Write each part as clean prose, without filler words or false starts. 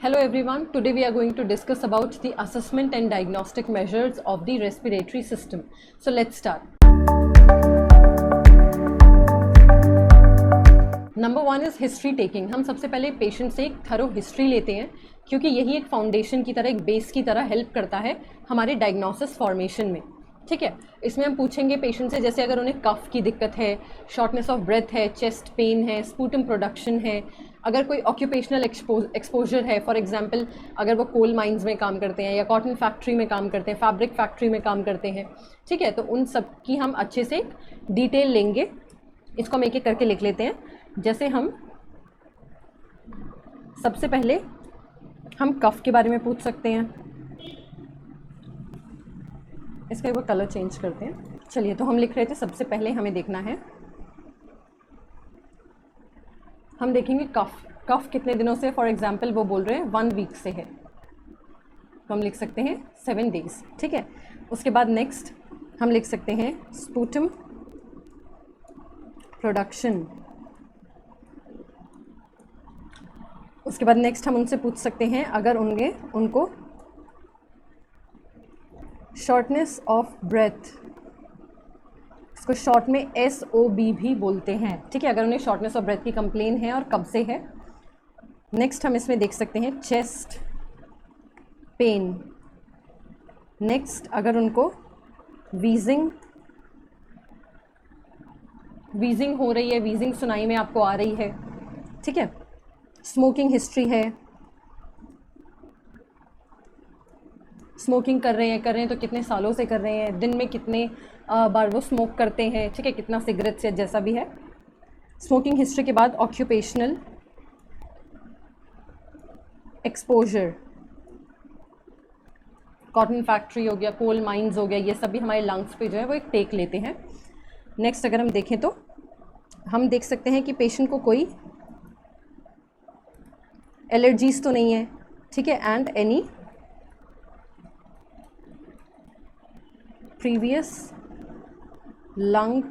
Hello everyone, today we are going to discuss about the assessment and diagnostic measures of the respiratory system. So let's start. Number 1 is history taking. हम सबसे पहले patient से एक thorough history लेते हैं क्योंकि यही एक फाउंडेशन की तरह, एक बेस की तरह हेल्प करता है हमारे डायग्नोसिस फॉर्मेशन में. ठीक है, इसमें हम पूछेंगे पेशेंट से, जैसे अगर उन्हें कफ की दिक्कत है, शॉर्टनेस ऑफ ब्रेथ है, चेस्ट पेन है, स्पूटम प्रोडक्शन है, अगर कोई ऑक्यूपेशनल एक्सपोजर है, फॉर एग्जांपल अगर वो कोल माइंस में काम करते हैं या कॉटन फैक्ट्री में काम करते हैं, फैब्रिक फैक्ट्री में काम करते हैं. ठीक है, तो उन सब की हम अच्छे से डिटेल लेंगे. इसको हम एक एक करके लिख लेते हैं. जैसे हम सबसे पहले हम कफ के बारे में पूछ सकते हैं. इसका एक बार कलर चेंज करते हैं. चलिए, तो हम लिख रहे थे सबसे पहले हमें देखना है, हम देखेंगे कफ कितने दिनों से. फॉर एग्जांपल वो बोल रहे हैं 1 वीक से है, तो हम लिख सकते हैं 7 डेज. ठीक है, उसके बाद नेक्स्ट हम लिख सकते हैं स्पूटम प्रोडक्शन. उसके बाद नेक्स्ट हम उनसे पूछ सकते हैं अगर उनको शॉर्टनेस ऑफ ब्रेथ, इसको शॉर्ट में SOB भी बोलते हैं. ठीक है, अगर उन्हें शॉर्टनेस ऑफ ब्रेथ की कंप्लेन है और कब से है. नेक्स्ट हम इसमें देख सकते हैं चेस्ट पेन. नेक्स्ट अगर उनको वीजिंग हो रही है, वीजिंग सुनाई में आपको आ रही है. ठीक है, स्मोकिंग हिस्ट्री है, स्मोकिंग कर रहे हैं तो कितने सालों से कर रहे हैं, दिन में कितने बार वो स्मोक करते हैं. ठीक है, कितना सिगरेट से, जैसा भी है. स्मोकिंग हिस्ट्री के बाद ऑक्यूपेशनल एक्सपोजर, कॉटन फैक्ट्री हो गया, कोल माइंस हो गया, ये सब भी हमारे लंग्स पे जो है वो एक टेक लेते हैं. नेक्स्ट अगर हम देखें तो हम देख सकते हैं कि पेशेंट को कोई एलर्जीज तो नहीं है. ठीक है, and any previous lung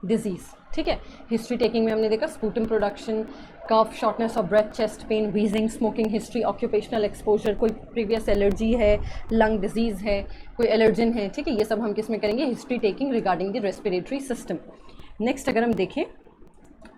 disease. ठीक है, हिस्ट्री टेकिंग में हमने देखा sputum production, cough, shortness of breath, chest pain, wheezing, smoking history, occupational exposure, कोई प्रीवियस एलर्जी है, लंग डिजीज़ है, कोई एलर्जन है. ठीक है, ये सब हम किस में करेंगे, history taking regarding the respiratory system. Next अगर हम देखें,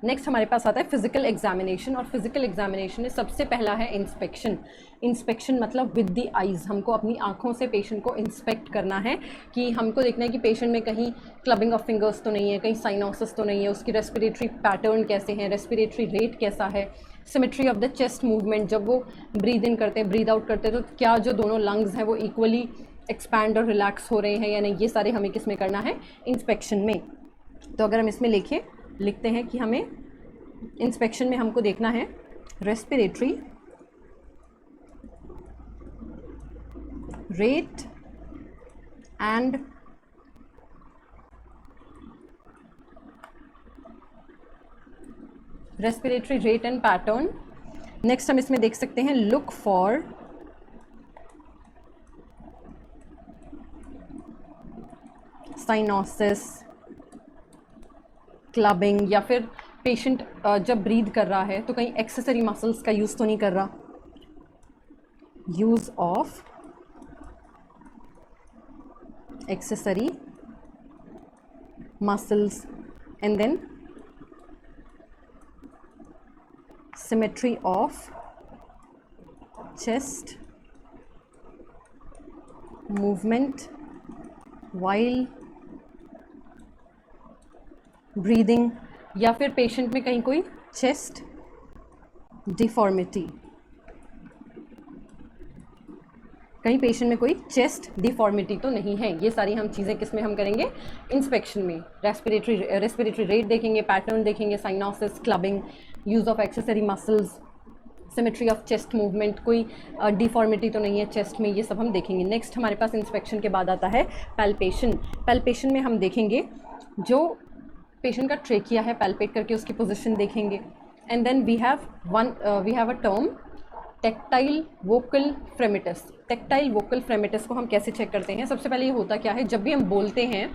नेक्स्ट हमारे पास आता है फिजिकल एग्जामिनेशन. और फिजिकल एग्जामिनेशन में सबसे पहला है इंस्पेक्शन. इंस्पेक्शन मतलब विद द आइज़, हमको अपनी आँखों से पेशेंट को इंस्पेक्ट करना है कि हमको देखना है कि पेशेंट में कहीं क्लबिंग ऑफ फिंगर्स तो नहीं है, कहीं साइनोसिस तो नहीं है, उसकी रेस्पिरेटरी पैटर्न कैसे हैं, रेस्पिरेटरी रेट कैसा है, symmetry of the chest movement, जब वो ब्रीद इन करते हैं, ब्रीद आउट करते हैं, तो क्या जो दोनों लंग्स हैं वो इक्वली एक्सपैंड और रिलैक्स हो रहे हैं या नहीं. ये सारे हमें किस में करना है, इंस्पेक्शन में. तो अगर हम इसमें लिखते हैं कि हमें इंस्पेक्शन में हमको देखना है respiratory rate and pattern. Next हम इसमें देख सकते हैं लुक फॉर साइनोसिस, क्लबिंग, या फिर पेशेंट जब ब्रीद कर रहा है तो कहीं एक्सेसरी मसल्स का यूज़ तो नहीं कर रहा. Use of accessory muscles and then symmetry of chest movement while breathing, या फिर पेशेंट में कहीं कोई चेस्ट डिफॉर्मिटी, कहीं पेशेंट में कोई चेस्ट डिफॉर्मिटी तो नहीं है. ये सारी हम चीज़ें किस में हम करेंगे, इंस्पेक्शन में. रेस्पिरेटरी रेट देखेंगे, पैटर्न देखेंगे, cyanosis, clubbing, use of accessory muscles, symmetry of chest movement, कोई डिफॉर्मिटी तो नहीं है चेस्ट में, ये सब हम देखेंगे. नेक्स्ट हमारे पास इंस्पेक्शन के बाद आता है पैल्पेशन. पैल्पेशन में हम देखेंगे जो पेशेंट का ट्रेकिया है, पैल्पेट करके उसकी पोजीशन देखेंगे. And then we have a term tactile vocal fremitus. Tactile vocal fremitus को हम कैसे चेक करते हैं? सबसे पहले ये होता क्या है, जब भी हम बोलते हैं,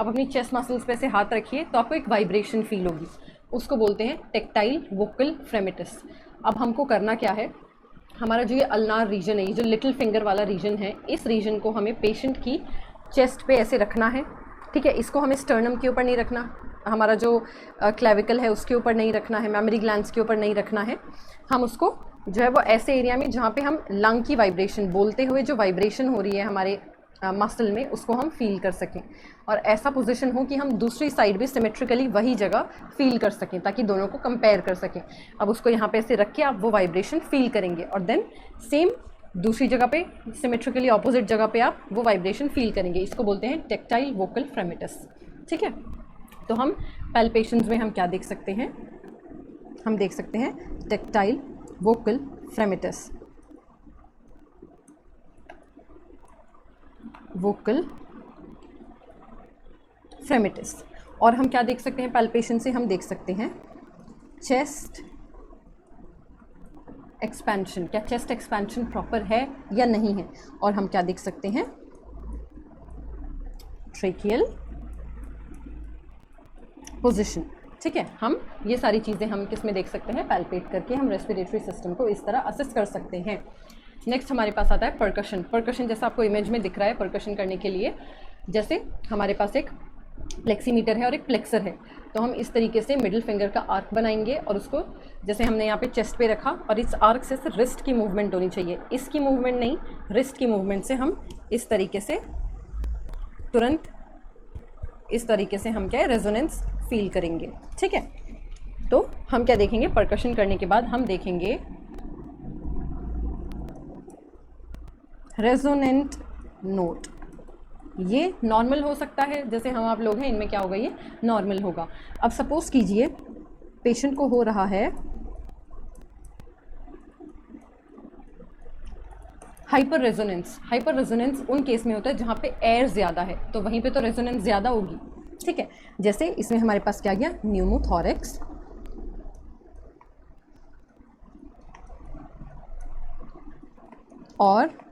आप अपनी चेस्ट मसल्स पे से हाथ रखिए तो आपको एक वाइब्रेशन फील होगी. उसको बोलते हैं टेक्टाइल वोकल फ्रेमिटस। अब हमको करना क्या है, हमारा जो ये अल्नार रीजन है, ये जो लिटिल फिंगर वाला रीजन है, इस रीजन को हमें पेशेंट की चेस्ट पे ऐसे रखना है, ठीक है। इसको हमें स्टर्नम के ऊपर नहीं रखना, हमारा जो क्लेविकल है उसके ऊपर नहीं रखना है, मेमोरी ग्लैंड्स के ऊपर नहीं रखना है। हम उसको जो है वो ऐसे एरिया में जहाँ पे हम लंग की वाइब्रेशन, बोलते हुए जो वाइब्रेशन हो रही है हमारे मसल में, उसको हम फील कर सकें, और ऐसा पोजीशन हो कि हम दूसरी साइड भी सिमेट्रिकली वही जगह फील कर सकें, ताकि दोनों को कंपेयर कर सकें। अब उसको यहाँ पे ऐसे रख के आप वो वाइब्रेशन फील करेंगे, और देन सेम दूसरी जगह पे सिमेट्रिकली ऑपोजिट जगह पे आप वो वाइब्रेशन फील करेंगे। इसको बोलते हैं टेक्टाइल वोकल फ्रेमिटस, ठीक है। तो हम पैल्पेशंस में हम क्या देख सकते हैं, हम देख सकते हैं टेक्टाइल वोकल फ्रेमिटस, वोकल फ्रेमिटस। और हम क्या देख सकते हैं पैल्पेशन से, हम देख सकते हैं चेस्ट एक्सपेंशन, क्या चेस्ट एक्सपेंशन प्रॉपर है या नहीं है। और हम क्या देख सकते हैं, ट्रेकियल पोजीशन, ठीक है। हम ये सारी चीज़ें हम किस में देख सकते हैं, पैल्पेट करके हम रेस्पिरेटरी सिस्टम को इस तरह असेस कर सकते हैं। नेक्स्ट हमारे पास आता है परकशन। परकशन जैसा आपको इमेज में दिख रहा है, परकशन करने के लिए जैसे हमारे पास एक फ्लेक्सीमीटर है और एक फ्लेक्सर है, तो हम इस तरीके से मिडिल फिंगर का आर्क बनाएंगे, और उसको जैसे हमने यहाँ पे चेस्ट पे रखा, और इस आर्क से रिस्ट की मूवमेंट होनी चाहिए, इसकी मूवमेंट नहीं, रिस्ट की मूवमेंट से हम इस तरीके से तुरंत इस तरीके से हम क्या है, रेजोनेंस फील करेंगे, ठीक है। तो हम क्या देखेंगे, परकशन करने के बाद हम देखेंगे रेजोनेंट नोट। ये नॉर्मल हो सकता है, जैसे हम आप लोग हैं इनमें क्या होगा, ये नॉर्मल होगा। अब सपोज कीजिए पेशेंट को हो रहा है हाइपर रेजोनेंस। हाइपर रेजोनेंस उन केस में होता है जहाँ पे एयर ज़्यादा है, तो वहीं पे तो रेजोनेंस ज़्यादा होगी, ठीक है। जैसे इसमें हमारे पास क्या गया, न्यूमोथोरेक्स और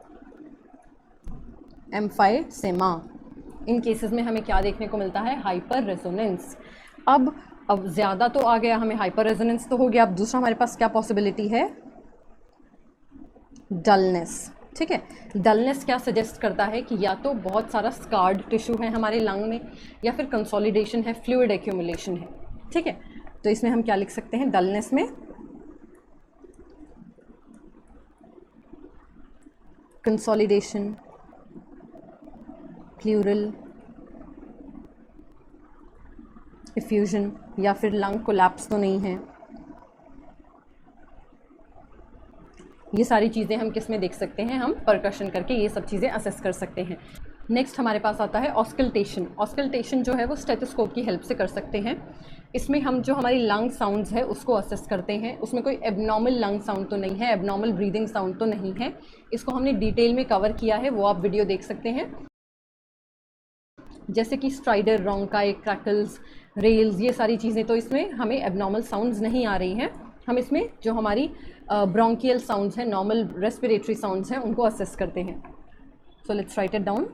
एम्फाइसेमा। इन केसेस में हमें क्या देखने को मिलता है, हाइपर रेजोनेंस। अब ज़्यादा तो आ गया, हमें हाइपर रेजोनेंस तो हो गया। अब दूसरा हमारे पास क्या पॉसिबिलिटी है, डलनेस, ठीक है। डलनेस क्या सजेस्ट करता है कि या तो बहुत सारा स्कार्ड टिश्यू है हमारे लंग में, या फिर कंसोलिडेशन है, फ्लूइड एक्यूमुलेशन है, ठीक है। तो इसमें हम क्या लिख सकते हैं, डलनेस में कंसोलिडेशन, प्लूरल इफ्यूजन, या फिर लंग कोलैप्स तो नहीं है। ये सारी चीज़ें हम किस में देख सकते हैं, हम परकशन करके ये सब चीज़ें असेस कर सकते हैं। नेक्स्ट हमारे पास आता है ऑस्कल्टेशन। ऑस्कल्टेशन जो है वो स्टेथोस्कोप की हेल्प से कर सकते हैं। इसमें हम जो हमारी लंग साउंड्स है उसको असेस करते हैं। उसमें कोई एबनॉर्मल लंग साउंड तो नहीं है, एबनॉर्मल ब्रीदिंग साउंड तो नहीं है। इसको हमने डिटेल में कवर किया है, वो आप वीडियो देख सकते हैं। जैसे कि स्ट्राइडर, रोंकाई, क्रैकल्स, रेल्स, ये सारी चीज़ें, तो इसमें हमें एबनॉर्मल साउंड्स नहीं आ रही हैं। हम इसमें जो हमारी ब्रोंकियल साउंड्स हैं, नॉर्मल रेस्पिरेटरी साउंड्स हैं, उनको असेस करते हैं। So let's write it down.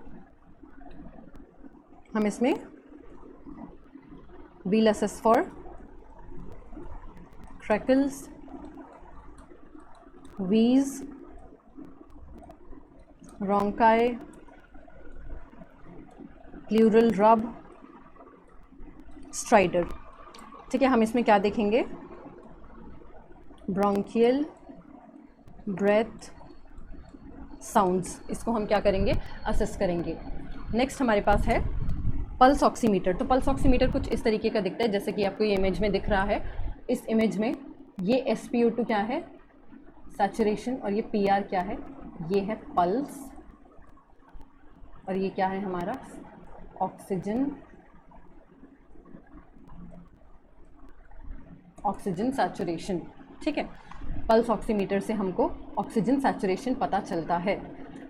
हम इसमें will assess for crackles, wheeze, ronchi, pleural rub, stridor. ठीक है, हम इसमें क्या देखेंगे, ब्रोंकियल ब्रेथ साउंड्स, इसको हम क्या करेंगे, असेस करेंगे। नेक्स्ट हमारे पास है पल्स ऑक्सीमीटर। तो पल्स ऑक्सीमीटर कुछ इस तरीके का दिखता है जैसे कि आपको ये इमेज में दिख रहा है। इस इमेज में ये SpO2 क्या है, सैचुरेशन, और ये PR क्या है, ये है पल्स, और ये क्या है हमारा ऑक्सीजन सैचुरेशन। ठीक है, पल्स ऑक्सीमीटर से हमको ऑक्सीजन सैचुरेशन पता चलता है।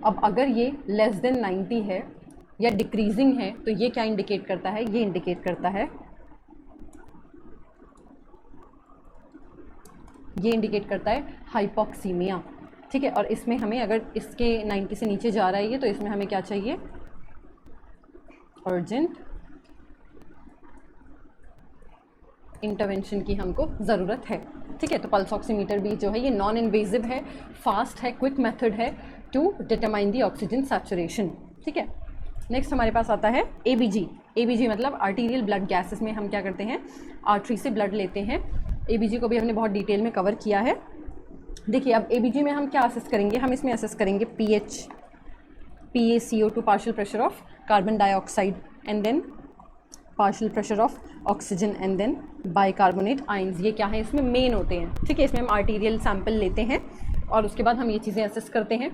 अब अगर ये लेस देन 90 है या डिक्रीजिंग है तो ये क्या इंडिकेट करता है, ये इंडिकेट करता है, ये इंडिकेट करता है हाइपोक्सीमिया। ठीक है, और इसमें हमें अगर इसके 90 से नीचे जा रहा है ये, तो इसमें हमें क्या चाहिए, अर्जेंट इंटरवेंशन की हमको ज़रूरत है। ठीक है, तो पल्स ऑक्सीमीटर भी जो है ये नॉन इन्वेजिव है, फास्ट है, क्विक मेथड है to determine the oxygen saturation. ठीक है, नेक्स्ट हमारे पास आता है ABG। ABG मतलब आर्टीरियल ब्लड गैसेस में हम क्या करते हैं, आर्टरी से ब्लड लेते हैं। ABG को भी हमने बहुत डिटेल में कवर किया है। देखिए अब ABG में हम क्या असेस करेंगे, हम इसमें असेस करेंगे pH, PaCO2 partial pressure of carbon dioxide and then partial pressure of oxygen and then bicarbonate ions. ये क्या है, इसमें मेन होते हैं। ठीक है, इसमें हम आर्टीरियल सैंपल लेते हैं और उसके बाद हम ये चीज़ें असेस करते हैं।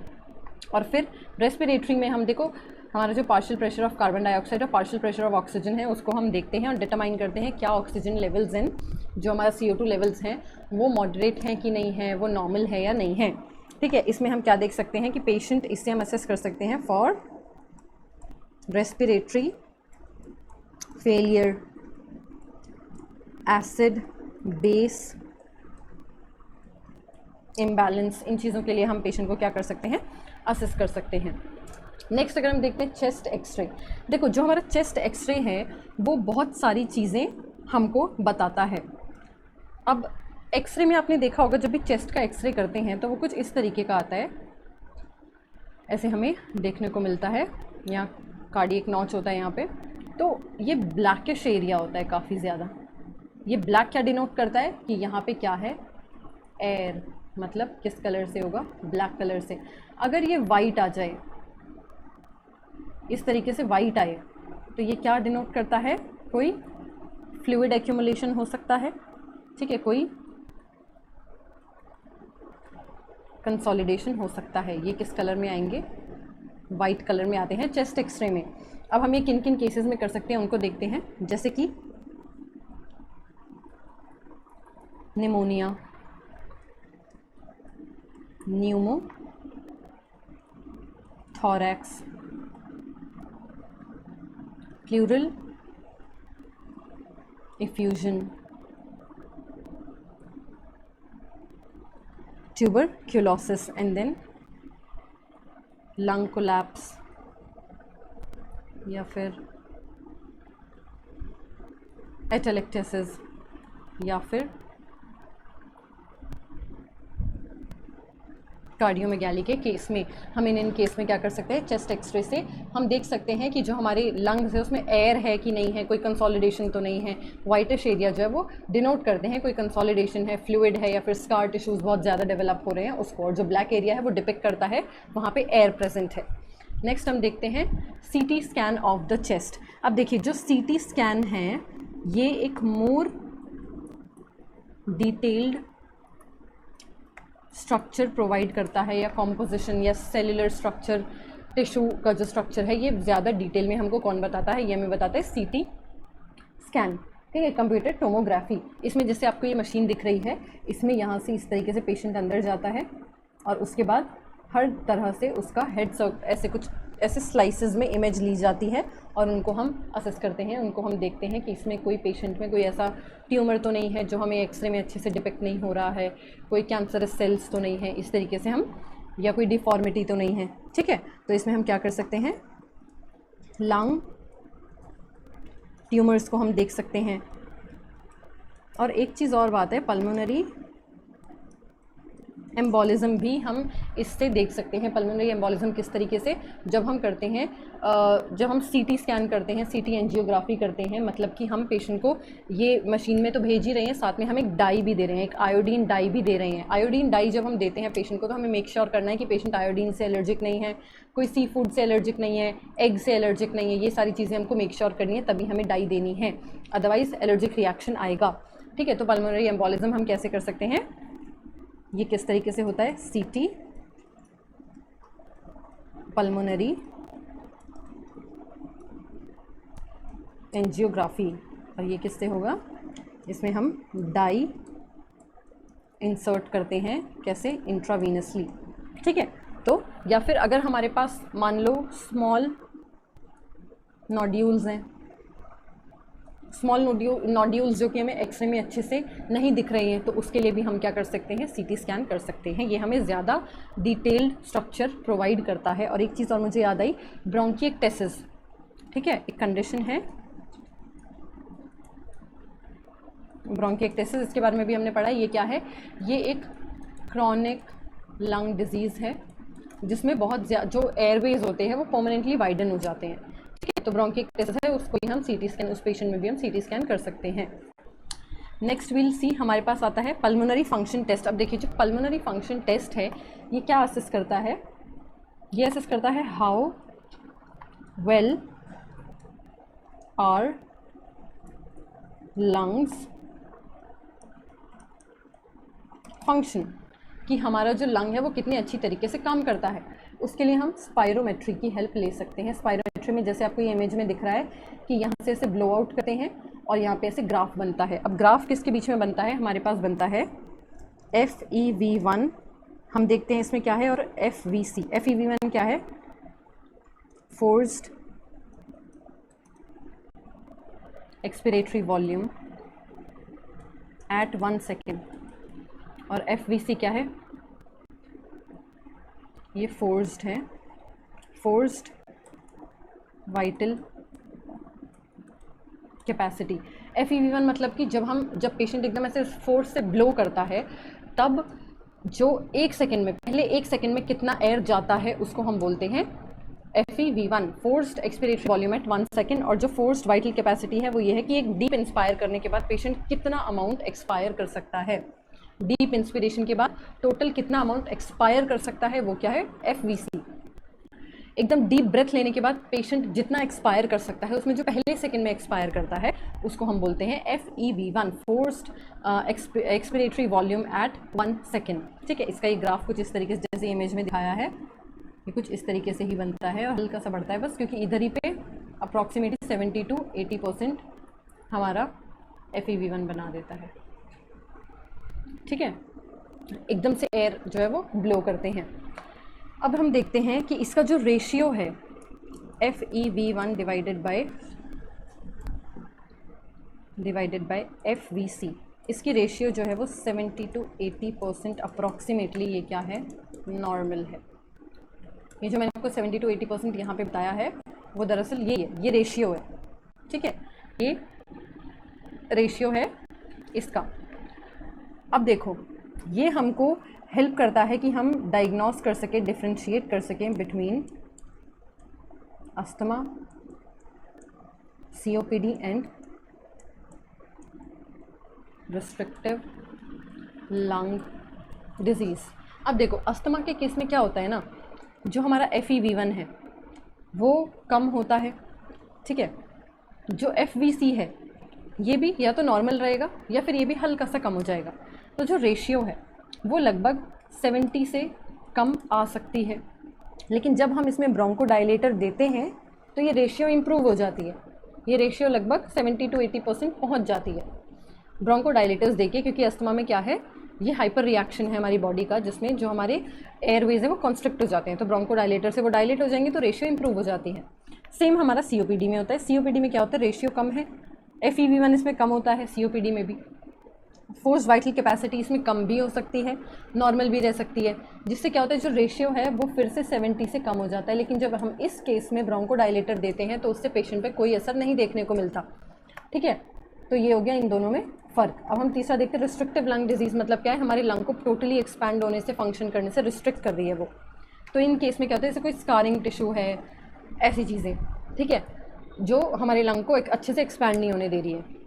और फिर रेस्पिरेटरी में हम देखो हमारा जो partial pressure of carbon dioxide और पार्शियल प्रेशर ऑफ ऑक्सीजन है उसको हम देखते हैं और डिटरमाइन करते हैं क्या ऑक्सीजन लेवल्स हैं, जो हमारा CO2 लेवल्स हैं वो मॉडरेट हैं कि नहीं है, वो नॉर्मल है या नहीं है। ठीक है, इसमें हम क्या देख सकते हैं कि पेशेंट, इससे हम असेस कर सकते हैं for respiratory failure, acid base imbalance, इन चीज़ों के लिए हम पेशेंट को क्या कर सकते हैं, असेस कर सकते हैं। नेक्स्ट अगर हम देखते हैं चेस्ट एक्सरे। देखो जो हमारा चेस्ट एक्सरे है वो बहुत सारी चीज़ें हमको बताता है। अब एक्सरे में आपने देखा होगा जब भी चेस्ट का एक्सरे करते हैं तो वो कुछ इस तरीके का आता है, ऐसे हमें देखने को मिलता है, यहाँ कार्डियक नॉच होता है यहाँ पे, तो ये ब्लैकिश एरिया होता है काफ़ी ज़्यादा। ये ब्लैक क्या डिनोट करता है कि यहाँ पे क्या है, एयर, मतलब किस कलर से होगा, ब्लैक कलर से। अगर ये वाइट आ जाए, इस तरीके से वाइट आए, तो ये क्या डिनोट करता है, कोई फ्लूइड एक्यूमुलेशन हो सकता है। ठीक है, कोई कंसोलिडेशन हो सकता है। ये किस कलर में आएंगे, वाइट कलर में आते हैं चेस्ट एक्सरे में। अब हम ये किन किन केसेस में कर सकते हैं उनको देखते हैं, जैसे कि pneumonia, pneumothorax, pleural effusion, tuberculosis and then lung collapse या फिर एटेलेक्टेसिस या फिर कार्डियोमेगाली के केस में हम इन केस में क्या कर सकते हैं, चेस्ट एक्सरे से हम देख सकते हैं कि जो हमारे लंग्स है उसमें एयर है कि नहीं है, कोई कंसोलिडेशन तो नहीं है। वाइटिश एरिया जो है वो डिनोट करते हैं कोई कंसोलिडेशन है, फ्लूइड है या फिर स्कार टिश्यूज़ बहुत ज़्यादा डेवलप हो रहे हैं उसको, और जो ब्लैक एरिया है वो डिपिक्ट करता है वहाँ पर एयर प्रेजेंट है। नेक्स्ट हम देखते हैं CT scan of the chest. अब देखिए जो CT स्कैन है ये एक मोर डिटेल्ड स्ट्रक्चर प्रोवाइड करता है, या कॉम्पोजिशन या सेलुलर स्ट्रक्चर, टिश्यू का जो स्ट्रक्चर है ये ज़्यादा डिटेल में हमको कौन बताता है, ये हमें बताता है CT स्कैन। ठीक है, कंप्यूटर टोमोग्राफी। इसमें जैसे आपको ये मशीन दिख रही है, इसमें यहाँ से इस तरीके से पेशेंट अंदर जाता है और उसके बाद हर तरह से उसका हेड ऐसे कुछ ऐसे स्लाइसेस में इमेज ली जाती है और उनको हम असेस करते हैं, उनको हम देखते हैं कि इसमें कोई पेशेंट में कोई ऐसा ट्यूमर तो नहीं है जो हमें एक्सरे में अच्छे से डिपिक्ट नहीं हो रहा है, कोई कैंसरस सेल्स तो नहीं है इस तरीके से हम, या कोई डिफॉर्मिटी तो नहीं है। ठीक है, तो इसमें हम क्या कर सकते हैं, लंग ट्यूमर्स को हम देख सकते हैं। और एक चीज़ और बात है, पल्मोनरी एम्बोलिज्म भी हम इससे देख सकते हैं। पल्मोनरी एम्बोलिज्म किस तरीके से, जब हम करते हैं, जब हम CT स्कैन करते हैं, CT एंजियोग्राफी करते हैं, मतलब कि हम पेशेंट को ये मशीन में तो भेज ही रहे हैं, साथ में हम एक डाई भी दे रहे हैं, एक आयोडीन डाई भी दे रहे हैं। आयोडीन डाई जब हम देते हैं पेशेंट को तो हमें मेक श्योर करना है कि पेशेंट आयोडीन से एलर्जिक नहीं है, कोई सी फूड से एलर्जिक नहीं है, एग से एलर्जिक नहीं है, ये सारी चीज़ें हमको मेक श्योर करनी है, तभी हमें डाई देनी है, अदरवाइज़ एलर्जिक रिएक्शन आएगा। ठीक है, तो पल्मोनरी एम्बोलिज्म हम कैसे कर सकते हैं, ये किस तरीके से होता है, CT पल्मोनरी एंजियोग्राफी, और ये किससे होगा, इसमें हम डाई इंसर्ट करते हैं, कैसे, इंट्रावीनसली। ठीक है, तो या फिर अगर हमारे पास मान लो स्मॉल नोड्यूल्स हैं, स्मॉल नोड्यूल्स जो कि हमें एक्सरे में अच्छे से नहीं दिख रहे हैं, तो उसके लिए भी हम क्या कर सकते हैं, CT स्कैन कर सकते हैं। ये हमें ज़्यादा डिटेल्ड स्ट्रक्चर प्रोवाइड करता है। और एक चीज़ और मुझे याद आई, ब्रोंकिएक्टेसिस। ठीक है, एक कंडीशन है ब्रोंकिएक्टेसिस, इसके बारे में भी हमने पढ़ा। ये क्या है? ये एक क्रॉनिक लंग डिजीज़ है जिसमें बहुत जो एयरवेज होते हैं वो परमानेंटली वाइडन हो जाते हैं। ठीक है, तो ब्रोंकिएक्टेसिस है, उसको भी हम सीटी स्कैन, उस पेशेंट में भी हम सीटी स्कैन कर सकते हैं। नेक्स्ट विल सी, हमारे पास आता है पल्मोनरी फंक्शन टेस्ट। अब देखिए, जो पल्मोनरी फंक्शन टेस्ट है ये क्या असेस करता है? ये असेस करता है how well are lungs function, कि हमारा जो लंग है वो कितनी अच्छी तरीके से काम करता है। उसके लिए हम स्पायरोमेट्री की हेल्प ले सकते हैं। स्पायरोमेट्री में जैसे आपको ये इमेज में दिख रहा है कि यहाँ से ऐसे ब्लो आउट करते हैं और यहाँ पे ऐसे ग्राफ बनता है। अब ग्राफ किसके बीच में बनता है? हमारे पास बनता है FEV1, हम देखते हैं इसमें क्या है, और FVC। FEV1 क्या है? Forced expiratory volume at 1 second, और FVC क्या है? ये फोर्स्ड है, फोर्स्ड वाइटल कैपेसिटी। FEV1 मतलब कि जब पेशेंट एकदम ऐसे फोर्स से ब्लो करता है तब जो 1 सेकेंड में, पहले 1 सेकेंड में कितना एयर जाता है उसको हम बोलते हैं FEV1, forced expiratory volume at 1 second. और जो फोर्स्ड वाइटल कैपेसिटी है वो ये है कि एक डीप इंस्पायर करने के बाद पेशेंट कितना अमाउंट एक्सपायर कर सकता है। डीप इंस्पिरेशन के बाद टोटल कितना अमाउंट एक्सपायर कर सकता है वो क्या है? FVC। एकदम डीप ब्रेथ लेने के बाद पेशेंट जितना एक्सपायर कर सकता है उसमें जो पहले सेकंड में एक्सपायर करता है उसको हम बोलते हैं FEV1, forced expiratory volume at 1 second. ठीक है, इसका ये ग्राफ कुछ इस तरीके से जैसे इमेज में दिखाया है, ये कुछ इस तरीके से ही बनता है और हल्का सा बढ़ता है बस, क्योंकि इधर ही पे अप्रॉक्सीमेटली 70 to 80% हमारा FEV1 बना देता है। ठीक है, एकदम से एयर जो है वो ब्लो करते हैं। अब हम देखते हैं कि इसका जो रेशियो है FEV1 डिवाइडेड बाय FVC, इसकी रेशियो जो है वो 70 to 80% अप्रॉक्सीमेटली ये क्या है? नॉर्मल है। ये जो मैंने आपको 70 to 80% यहाँ पे बताया है वो दरअसल ये रेशियो है। ठीक है, ये रेशियो है इसका। अब देखो, ये हमको हेल्प करता है कि हम डायग्नोस कर सकें, डिफ्रेंशिएट कर सकें between asthma, COPD and restrictive lung disease. अब देखो, अस्थमा के केस में क्या होता है ना, जो हमारा FEV1 है वो कम होता है। ठीक है, जो FVC है ये भी या तो नॉर्मल रहेगा या फिर ये भी हल्का सा कम हो जाएगा। तो जो रेशियो है वो लगभग 70 से कम आ सकती है, लेकिन जब हम इसमें ब्रोंकोडायलेटर देते हैं तो ये रेशियो इम्प्रूव हो जाती है। ये रेशियो लगभग 70 to 80% पहुँच जाती है ब्रोंकोडायलेटर्स देके, क्योंकि अस्थमा में क्या है, ये हाइपर रिएक्शन है हमारी बॉडी का, जिसमें जो हमारे एयरवेज है वो कॉन्स्ट्रिक्ट हो जाते हैं, तो ब्रोंकोडायलेटर से वो डायलेट हो जाएंगे तो रेशियो इंप्रूव हो जाती है। सेम हमारा COPD में होता है। COPD में क्या होता है? रेशियो कम है, FEV1 इसमें कम होता है COPD में भी। फोर्स वाइटल कैपेसिटी इसमें कम भी हो सकती है, नॉर्मल भी रह सकती है, जिससे क्या होता है, जो रेशियो है वो फिर से 70 से कम हो जाता है। लेकिन जब हम इस केस में ब्रोंकोडायलेटर देते हैं तो उससे पेशेंट पे कोई असर नहीं देखने को मिलता। ठीक है, तो ये हो गया इन दोनों में फ़र्क। अब हम तीसरा देखते हैं, रिस्ट्रिक्टिव लंग डिजीज़ मतलब क्या है? हमारे लंग को टोटली एक्सपैंड होने से, फंक्शन करने से रिस्ट्रिक्ट कर रही है वो। तो इन केस में क्या होता है, जैसे कोई स्कारिंग टिश्यू है, ऐसी चीज़ें, ठीक है, जो हमारे लंग को एक अच्छे से एक्सपैंड नहीं होने दे रही है।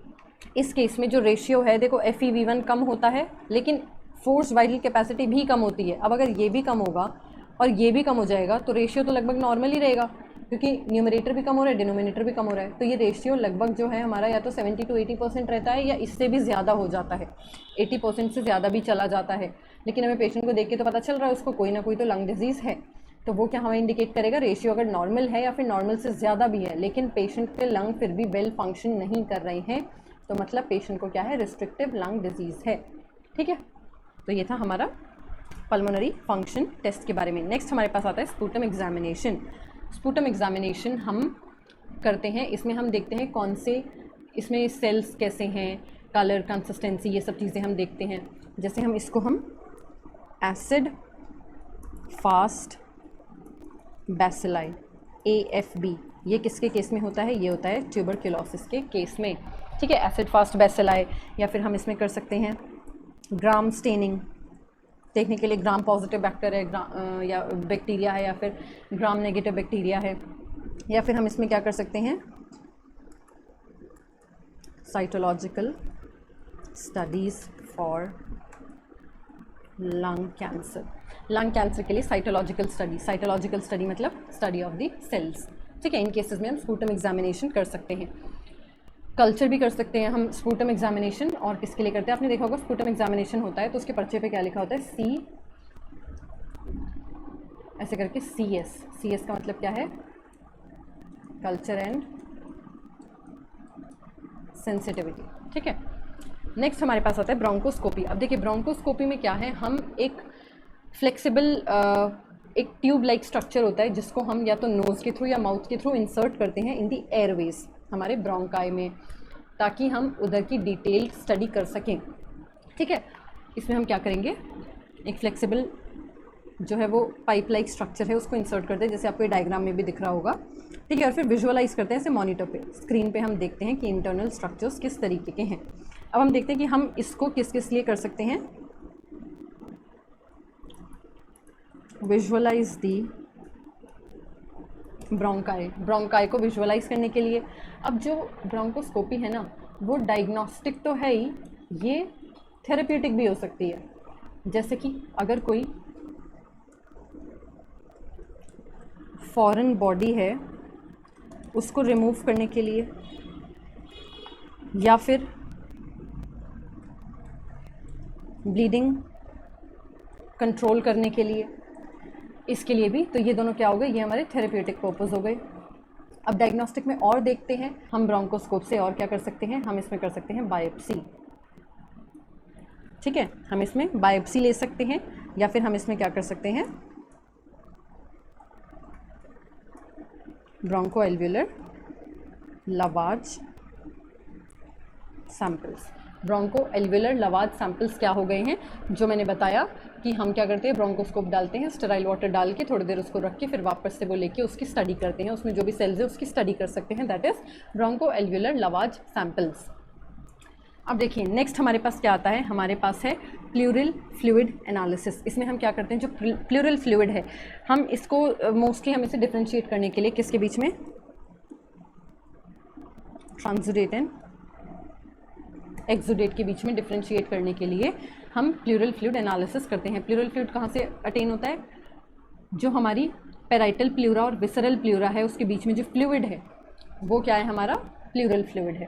इस केस में जो रेशियो है, देखो FEV1 कम होता है लेकिन फोर्स वाइटल कैपेसिटी भी कम होती है। अब अगर ये भी कम होगा और ये भी कम हो जाएगा तो रेशियो तो लगभग नॉर्मल ही रहेगा, क्योंकि न्यूमरेटर भी कम हो रहा है, डिनोमिनेटर भी कम हो रहा है। तो ये रेशियो लगभग जो है हमारा या तो 70 to 80% रहता है या इससे भी ज़्यादा हो जाता है, 80% से ज़्यादा भी चला जाता है। लेकिन हमें पेशेंट को देख के तो पता चल रहा है उसको कोई ना कोई तो लंग डिजीज़ है, तो वो क्या हमें इंडिकेट करेगा? रेशियो अगर नॉर्मल है या फिर नॉर्मल से ज़्यादा भी है लेकिन पेशेंट के लंग फिर भी वेल फंक्शन नहीं कर रहे हैं, तो मतलब पेशेंट को क्या है? रिस्ट्रिक्टिव लंग डिजीज़ है। ठीक है, तो ये था हमारा पल्मोनरी फंक्शन टेस्ट के बारे में। नेक्स्ट हमारे पास आता है स्पूटम एग्जामिनेशन। स्पूटम एग्जामिनेशन हम करते हैं, इसमें हम देखते हैं कौन से, इसमें सेल्स कैसे हैं, कलर, कंसिस्टेंसी, ये सब चीज़ें हम देखते हैं। जैसे हम इसको एसिड फास्ट बैसिलाई AFB, ये किसके केस में होता है? ये होता है ट्यूबरक्लोसिस के केस में। ठीक है, एसिड फास्ट बेसिलाई, या फिर हम इसमें कर सकते हैं ग्राम स्टेनिंग, देखने के लिए ग्राम पॉजिटिव बैक्टीरिया है या बैक्टीरिया है, या फिर ग्राम नेगेटिव बैक्टीरिया है, या फिर हम इसमें क्या कर सकते हैं cytological studies for lung cancer. Lung cancer के लिए साइटोलॉजिकल स्टडी मतलब स्टडी ऑफ द सेल्स। ठीक है, इन केसेस में हम स्पूटम एग्जामिनेशन कर सकते हैं, कल्चर भी कर सकते हैं हम स्पूटम एग्जामिनेशन। और किसके लिए करते हैं, आपने देखा होगा स्पूटम एग्जामिनेशन होता है तो उसके पर्चे पे क्या लिखा होता है, सी ऐसे करके CS का मतलब क्या है, कल्चर एंड सेंसिटिविटी। ठीक है, नेक्स्ट हमारे पास आता है ब्रोंकोस्कोपी। अब देखिए ब्रोंकोस्कोपी में क्या है, हम एक फ्लेक्सिबल एक ट्यूब लाइक स्ट्रक्चर होता है जिसको हम या तो नोज़ के थ्रू या माउथ के थ्रू इंसर्ट करते हैं इन दी एयरवेज, हमारे ब्रोंकाई में, ताकि हम उधर की डिटेल स्टडी कर सकें। ठीक है, इसमें हम क्या करेंगे, एक फ्लेक्सिबल जो है वो पाइप लाइक स्ट्रक्चर है उसको इंसर्ट करते हैं, जैसे आपको ये डायग्राम में भी दिख रहा होगा। ठीक है, और फिर विजुअलाइज करते हैं ऐसे मॉनिटर पे, स्क्रीन पे हम देखते हैं कि इंटरनल स्ट्रक्चर्स किस तरीके के हैं। अब हम देखते हैं कि हम इसको किस किस लिए कर सकते हैं, विजुअलाइज दी ब्रोंकाई को विजुअलाइज करने के लिए। अब जो ब्रोंकोस्कोपी है ना वो डायग्नोस्टिक तो है ही, ये थेरेप्यूटिक भी हो सकती है। जैसे कि अगर कोई फॉरेन बॉडी है उसको रिमूव करने के लिए, या फिर ब्लीडिंग कंट्रोल करने के लिए, इसके लिए भी, तो ये दोनों क्या हो गए, ये हमारे थेरेप्यूटिक पर्पस हो गए। अब डायग्नोस्टिक में और देखते हैं हम ब्रोंकोस्कोप से और क्या कर सकते हैं, हम इसमें कर सकते हैं बायोप्सी। ठीक है, हम इसमें बायोप्सी ले सकते हैं, या फिर हम इसमें क्या कर सकते हैं Bronco alveolar lavage samples. Bronco alveolar lavage samples क्या हो गए हैं, जो मैंने बताया कि हम क्या करते हैं, ब्रोंकोस्कोप डालते हैं, स्टेराइल वाटर डाल के थोड़ी देर उसको रख के फिर वापस से वो लेके उसकी स्टडी करते हैं, उसमें जो भी सेल्स है उसकी स्टडी कर सकते हैं, that is bronchoalveolar lavage samples. अब देखिए नेक्स्ट हमारे पास क्या आता है, हमारे पास है प्लूरल फ्लूइड एनालिसिस। इसमें हम क्या करते हैं, जो प्लूरल फ्लूइड है हम इसको मोस्टली हम इसे डिफ्रेंशिएट करने के लिए किसके बीच में, ट्रांसुडेट एंड एक्सुडेट के बीच में डिफ्रेंशिएट करने के लिए हम प्लूरल फ्लूइड एनालिसिस करते हैं। प्लूरल फ्लूइड कहाँ से अटेन होता है, जो हमारी पेराइटल प्लूरा और विसरल प्लूरा है उसके बीच में जो फ्लूइड है वो क्या है, हमारा प्लूरल फ्लूइड है।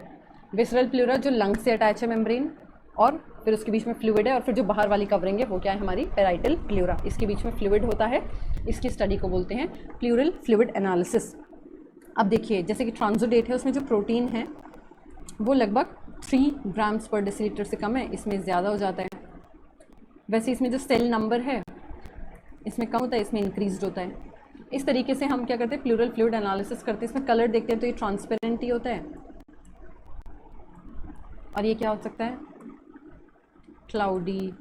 विसरल प्लूरा जो लंग से अटैच है मेम्ब्रेन, और फिर उसके बीच में फ्लूइड है, और फिर जो बाहर वाली कवरिंग है वो क्या है, हमारी पेराइटल प्लूरा, इसके बीच में फ्लूइड होता है। इसकी स्टडी को बोलते हैं प्लूरल फ्लूइड एनालिसिस। अब देखिए जैसे कि ट्रांसुडेट है उसमें जो प्रोटीन है वो लगभग 3 ग्राम्स पर डेसीलीटर से कम है, इसमें ज़्यादा हो जाता है। वैसे इसमें जो सेल नंबर है इसमें कम होता है, इसमें इंक्रीज होता है। इस तरीके से हम क्या करते हैं, प्लूरल फ्लूइड एनालिसिस करते हैं। इसमें कलर देखते हैं तो ये ट्रांसपेरेंट ही होता है, और ये क्या हो सकता है, क्लाउडी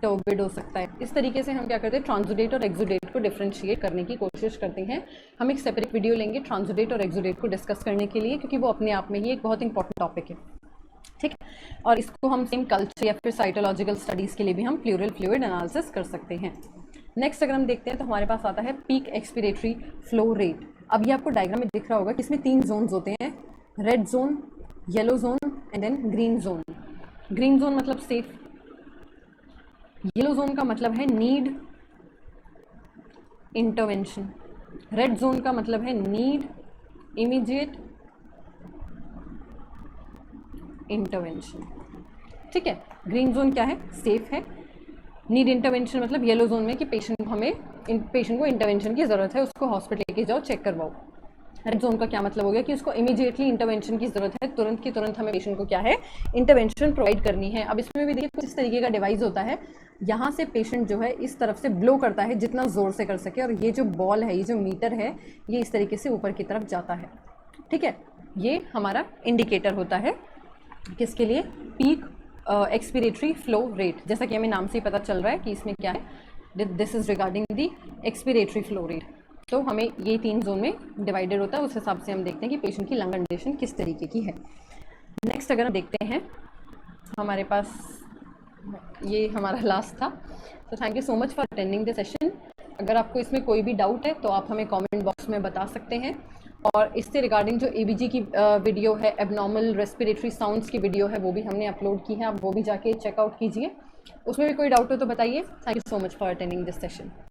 टर्बिड हो सकता है। इस तरीके से हम क्या करते हैं, ट्रांसुडेट और एक्सुडेट को डिफ्रेंशिएट करने की कोशिश करते हैं। हम एक सेपरेट वीडियो लेंगे ट्रांसुडेट और एक्सुडेट को डिस्कस करने के लिए, क्योंकि वो अपने आप में ही एक बहुत इंपॉर्टेंट टॉपिक है। ठीक है, और इसको हम सेम कल्चर या फिर साइटोलॉजिकल स्टडीज़ के लिए भी हम प्लूरल फ्लूइड एनालिसिस कर सकते हैं। नेक्स्ट अगर हम देखते हैं तो हमारे पास आता है पीक एक्सपिरेटरी फ्लो रेट। अब ये आपको डायग्राम में दिख रहा होगा कि इसमें 3 जोन्स होते हैं, red zone, yellow zone and then green zone. Green zone मतलब सेफ, येलो जोन का मतलब है नीड इंटरवेंशन, रेड जोन का मतलब है नीड इमीडिएट इंटरवेंशन। ठीक है, ग्रीन जोन क्या है, सेफ है, नीड इंटरवेंशन मतलब येलो जोन में कि पेशेंट को इंटरवेंशन की ज़रूरत है, उसको हॉस्पिटल लेके जाओ, चेक करवाओ। रेड जोन का क्या मतलब हो गया कि उसको इमीडिएटली इंटरवेंशन की ज़रूरत है, तुरंत की तुरंत हमें पेशेंट को क्या है, इंटरवेंशन प्रोवाइड करनी है। अब इसमें भी देखिए कुछ इस तरीके का डिवाइस होता है, यहाँ से पेशेंट जो है इस तरफ से ब्लो करता है जितना ज़ोर से कर सके, और ये जो बॉल है, ये जो मीटर है, ये इस तरीके से ऊपर की तरफ जाता है। ठीक है, ये हमारा इंडिकेटर होता है किसके लिए, पीक एक्सपिरेटरी फ्लो रेट। जैसा कि हमें नाम से ही पता चल रहा है कि इसमें क्या है, this is regarding the expiratory flow rate. तो हमें ये 3 जोन में डिवाइडेड होता है, उस हिसाब से हम देखते हैं कि पेशेंट की लंग कंडीशन किस तरीके की है। नेक्स्ट अगर हम देखते हैं, हमारे पास ये हमारा लास्ट था। तो thank you so much for attending the session. अगर आपको इसमें कोई भी डाउट है तो आप हमें कमेंट बॉक्स में बता सकते हैं, और इससे रिगार्डिंग जो एबीजी की वीडियो है, एबनॉर्मल रेस्पिरेटरी साउंड्स की वीडियो है, वो भी हमने अपलोड की है, आप वो भी जाके चेकआउट कीजिए। उसमें भी कोई डाउट हो तो बताइए। Thank you so much for attending this session.